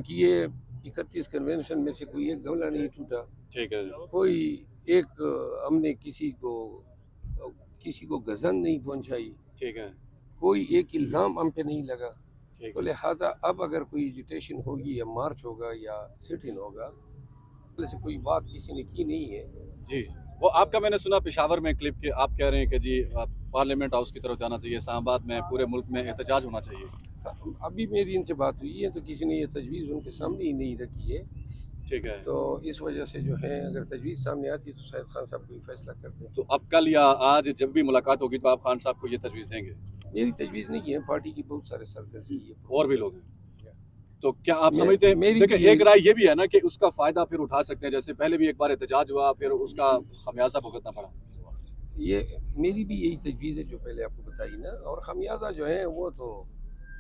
कि ये 31 कन्वेंशन में से कोई एक गमला नहीं टूटा, ठीक है, कोई एक हमने किसी को गजन नहीं पहुंचाई, ठीक है, कोई एक इल्ज़ाम हम पे नहीं लगा। ठीक तो है। लिहाजा अब अगर कोई एजिटेशन होगी या मार्च होगा या सिट इन होगा, तो ऐसे कोई बात किसी ने की नहीं है। जी, वो आपका मैंने सुना पेशावर में क्लिप के आप कह रहे हैं कि जी पार्लियामेंट हाउस की तरफ जाना चाहिए, इस्लामाबाद में पूरे मुल्क में एहतजाज होना चाहिए। अभी मेरी इनसे बात हुई है तो किसी ने ये तजवीज़ उनके सामने ही नहीं रखी है, ठीक है, तो इस वजह से जो है अगर तजवीज़ सामने आती तो शायद खान साहब कोई फैसला करते हैं। तो अब कल या आज जब भी मुलाकात होगी तो आप खान साहब को ये तजवीज़ देंगे? मेरी तजवीज़ नहीं है, पार्टी की बहुत सारे सर्कल की है। और भी लोग हैं, तो क्या आप मैं- समझते हैं, मेरी देखिए भी एक राय ये भी है ना कि उसका फायदा फिर उठा सकते हैं, जैसे पहले भी एक बार एहतजाज हुआ फिर उसका खमियाजा भुगतना पड़ा। ये मेरी भी यही तजवीज़ है जो पहले आपको बताई ना, और खमियाजा जो है वो तो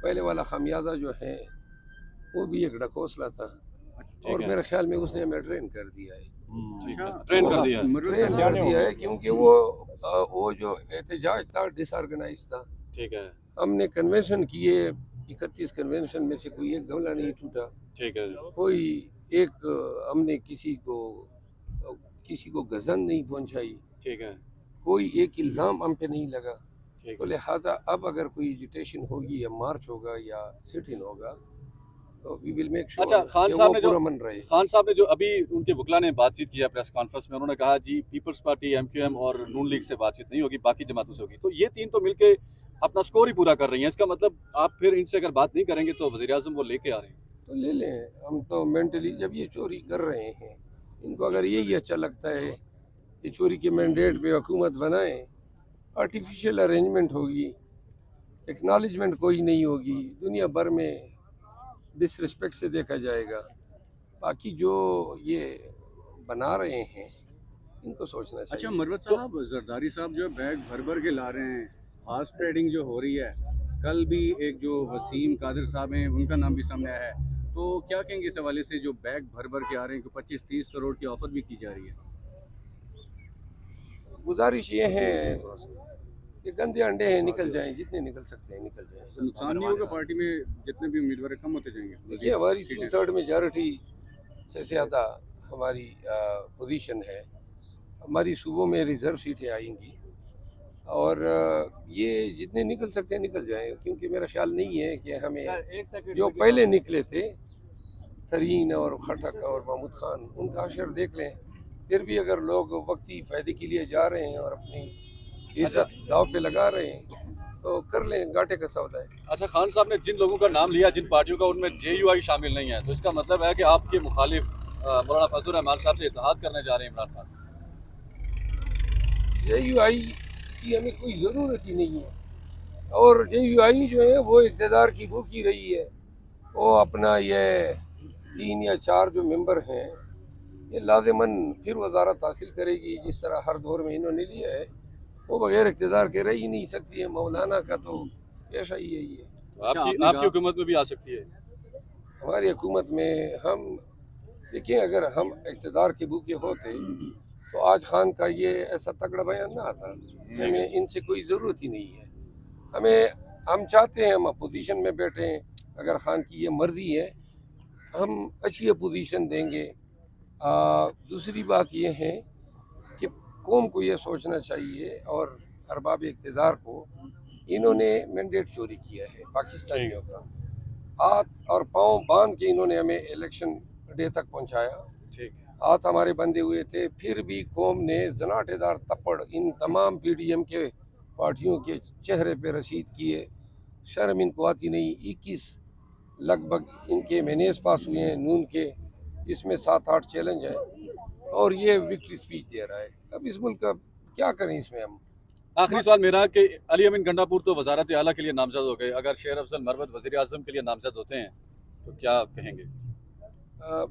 पहले वाला खमियाजा जो है वो भी एक ढकोसला था, और ठीक है, मेरे ख्याल में उसने हमें ट्रेन कर दिया है। ठीक है, ट्रेन कर दिया। ट्रेन कर दिया है क्योंकि वो जो एहतजाज था डिसऑर्गेनाइज था। ठीक है, हमने कन्वेंशन किए, 31 कन्वेंशन में से कोई एक गमला नहीं टूटा, ठीक है, कोई एक हमने किसी को गजन नहीं पहुंचाई, ठीक है, कोई एक इल्ज़ाम हम पे नहीं लगा। ठीक तो है। लिहाजा अब अगर कोई एजिटेशन होगी या मार्च होगा या सिट इन होगा तो वी विल मेक श्योर अच्छा, खान कि साहब वो ने जो पूरा मन रहे। खान साहब ने जो अभी उनके वकला ने बातचीत किया प्रेस कॉन्फ्रेंस में, उन्होंने कहा जी पीपल्स पार्टी एमक्यूएम और नून लीग से बातचीत नहीं होगी, बाकी जमातों से होगी। तो ये तीन तो मिलके अपना स्कोर ही पूरा कर रही हैं, इसका मतलब आप फिर इनसे अगर बात नहीं करेंगे तो वज़ीर आज़म वो लेके आ रहे हैं। तो ले लें, हम तो मेंटली जब ये चोरी कर रहे हैं, इनको अगर यही अच्छा लगता है कि चोरी के मैंडेट पे हुकूमत बनाएं, आर्टिफिशियल अरेंजमेंट होगी, एक्नॉलेजमेंट कोई नहीं होगी, दुनिया भर में डिसरिस्पेक्ट से देखा जाएगा। बाकी जो ये बना रहे हैं इनको सोचना चाहिए। अच्छा मरवत साहब, जरदारी साहब जो बैग भर भर के ला रहे हैं, हॉर्स ट्रेडिंग जो हो रही है, कल भी एक जो वसीम कादिर साहब हैं उनका नाम भी सामने आया है, तो क्या कहेंगे इस हवाले से जो बैग भर भर के आ रहे हैं कि 25-30 करोड़ की ऑफर भी की जा रही है? गुजारिश ये है कि गंदे अंडे हैं निकल जाएं, जितने निकल सकते हैं निकल जाएं। तो नुकसान नहीं होगा पार्टी में, जितने भी उम्मीदवार कम होते जाएंगे? देखिए हमारी 2/3 मेजॉरिटी से ज़्यादा हमारी पोजीशन है, हमारी सूबों में रिजर्व सीटें आएंगी, और ये जितने निकल सकते हैं निकल जाएं, क्योंकि मेरा ख्याल नहीं है कि हमें जो पहले निकले थे तरीन और खटक और महमूद खान, उनका अशर देख लें। फिर भी अगर लोग वक्ती फ़ायदे के लिए जा रहे हैं और अपनी इज्जत दाव पे लगा रहे हैं तो कर लें, घाटे का सौदा है। अच्छा, खान साहब ने जिन लोगों का नाम लिया, जिन पार्टियों का, उनमें JUI शामिल नहीं है, तो इसका मतलब है कि आपके मुखालिफ मौलाना फजलुर रहमान साहब से इत्तेहाद करने जा रहे हैं इमरान खान। JUI की हमें कोई ज़रूरत ही नहीं है, और JUI जो है वो इक़्तिदार की भूखी रही है। वो अपना ये 3 या 4 जो मेंबर हैं ये लाज़िमन फिर वज़ारत हासिल करेगी, जिस तरह हर दौर में इन्होंने लिया है। वो बगैर इक़्तिदार के रह ही नहीं सकती है। मौलाना का तो पेशा ही है ये। तो आपकी हुकूमत में भी आ सकती है। हमारी हुकूमत में हम देखिए, अगर हम इक़्तिदार के भूखे होते तो आज खान का ये ऐसा तगड़ा बयान ना आता। हमें इनसे कोई ज़रूरत ही नहीं है। हम चाहते हैं हम अपोजिशन में बैठे, अगर खान की ये मर्ज़ी है हम अच्छी अपोजिशन देंगे। दूसरी बात ये है कि कौम को ये सोचना चाहिए और अरबाब इक़्तिदार को, इन्होंने मैंडेट चोरी किया है पाकिस्तानियों का, हाथ और पाँव बांध के इन्होंने हमें इलेक्शन डे तक पहुंचाया। ठीक, हाथ हमारे बंधे हुए थे, फिर भी कौम ने जनाटेदार तपड़ इन तमाम PDM के पार्टियों के चेहरे पे रसीद किए। शर्म इनको आती नहीं। 21 लगभग इनके मैनेज पास हुए हैं नून के, इसमें 7-8 चैलेंज है, और ये विक्ट्री स्पीच दे रहा है। अब इस मुल्क का क्या करें इसमें हम। आखिरी सवाल मेरा कि अली अमीन गंडापुर तो वजारत आला के लिए नामजद हो गए, अगर शेर अफजल मरवत वज़ीर आज़म के लिए नामजद होते हैं तो क्या कहेंगे?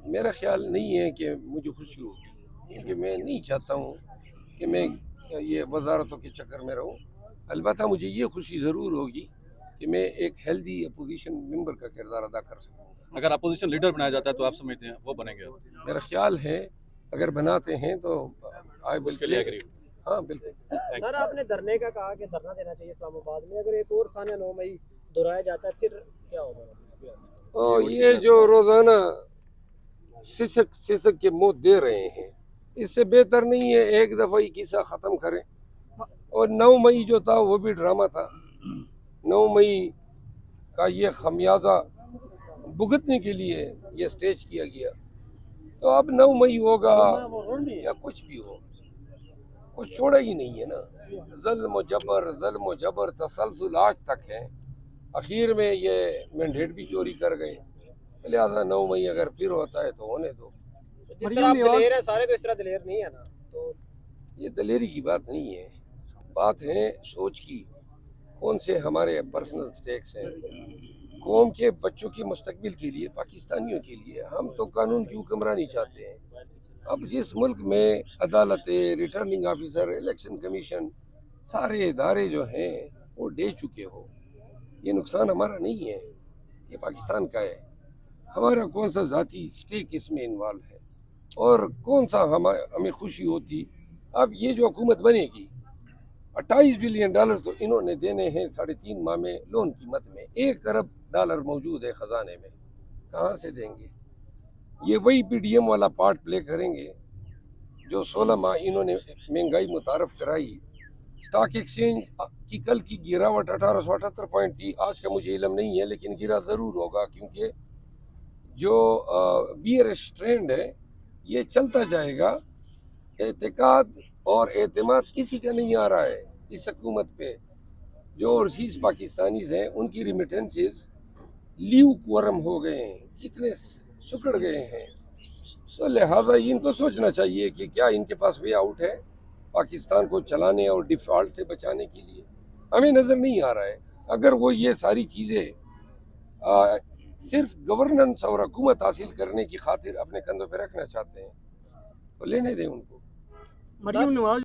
मेरा ख्याल नहीं है कि मुझे खुशी होगी, क्योंकि मैं नहीं चाहता हूँ कि मैं ये वजारतों के चक्कर में रहूँ। अलबत्ता मुझे ये खुशी ज़रूर होगी कि मैं एक हेल्दी अपोजिशन मेंबर का किरदार अदा कर सकूँगा। अगर अपोजिशन लीडर बनाया जाता है तो आप समझते हैं वो बनेंगे? मेरा ख्याल है अगर बनाते हैं तो उसके लिए एग्री। हाँ बिल्कुल। सर, आपने धरने का कहा कि धरना देना चाहिए इस्लामाबाद में, अगर एक और सानिया 9 मई दोहराया जाता है फिर क्या होगा? اور یہ جو روزانہ سسک کے موت دے رہے ہیں، اس سے بہتر نہیں ہے ایک دفعہ ہی قصہ ختم کریں. اور 9 مئی جو تھا وہ بھی ڈرامہ تھا. 9 مئی کا یہ خمیازہ بھگتنے کے لیے یہ سٹیج کیا گیا. تو اب 9 مئی ہوگا یا کچھ بھی ہو، کچھ چھوڑا ہی نہیں ہے نا. ظلم و جبر تسلسل آج تک ہے. اخیر میں یہ مینڈیٹ بھی چوری کر گئے. لہٰذا 9 مئی اگر پھر ہوتا ہے تو ہونے دو. جس طرح آپ دلیر ہیں سارے تو اس طرح دلیر نہیں ہے نا. تو یہ دلیری کی بات نہیں ہے، بات ہے سوچ کی. کون سے ہمارے پرسنل سٹیکس ہیں قوم کے بچوں کے مستقبل کے لیے، پاکستانیوں کے لیے. ہم تو قانون کی حکمرانی چاہتے ہیں. اب جس ملک میں عدالتیں، ریٹرننگ آفیسر، الیکشن کمیشن، سارے ادارے جو ہیں وہ دے چکے ہو. یہ نقصان ہمارا نہیں ہے، یہ پاکستان کا ہے. ہمارا کون سا ذاتی سٹیک اس میں انوالو ہے اور کون سا ہمیں خوشی ہوتی. اب یہ جو حکومت بنے گی، $28 بلین تو انہوں نے دینے ہیں 3.5 ماہ میں لون قیمت میں. $1 ارب موجود ہے خزانے میں، کہاں سے دیں گے؟ یہ وہی پی ڈی ایم والا پارٹ پلے کریں گے جو 16 ماہ انہوں نے مہنگائی متعارف کرائی. سٹاک ایکسچینج کی کل کی گراوٹ 1878 پوائنٹ تھی. آج کا مجھے علم نہیں ہے لیکن گرا ضرور ہوگا، کیونکہ جو بیئرش ٹرینڈ ہے یہ چلتا جائے گا. اعتقاد اور اعتماد کسی کا نہیں آ رہا ہے اس حکومت پہ. جو اوورسیز پاکستانیز ہیں ان کی ریمیٹنسز لیو کوارم ہو گئے ہیں، کتنے سکڑ گئے ہیں. تو لہٰذا ان کو سوچنا چاہیے کہ کیا ان کے پاس وے آؤٹ ہے پاکستان کو چلانے اور ڈیفالٹ سے بچانے کے لیے. ہمیں نظر نہیں آ رہا ہے. اگر وہ یہ ساری چیزیں صرف گورننس اور حکومت حاصل کرنے کی خاطر اپنے کندھوں پہ رکھنا چاہتے ہیں تو لینے دیں ان کو. مریم نواز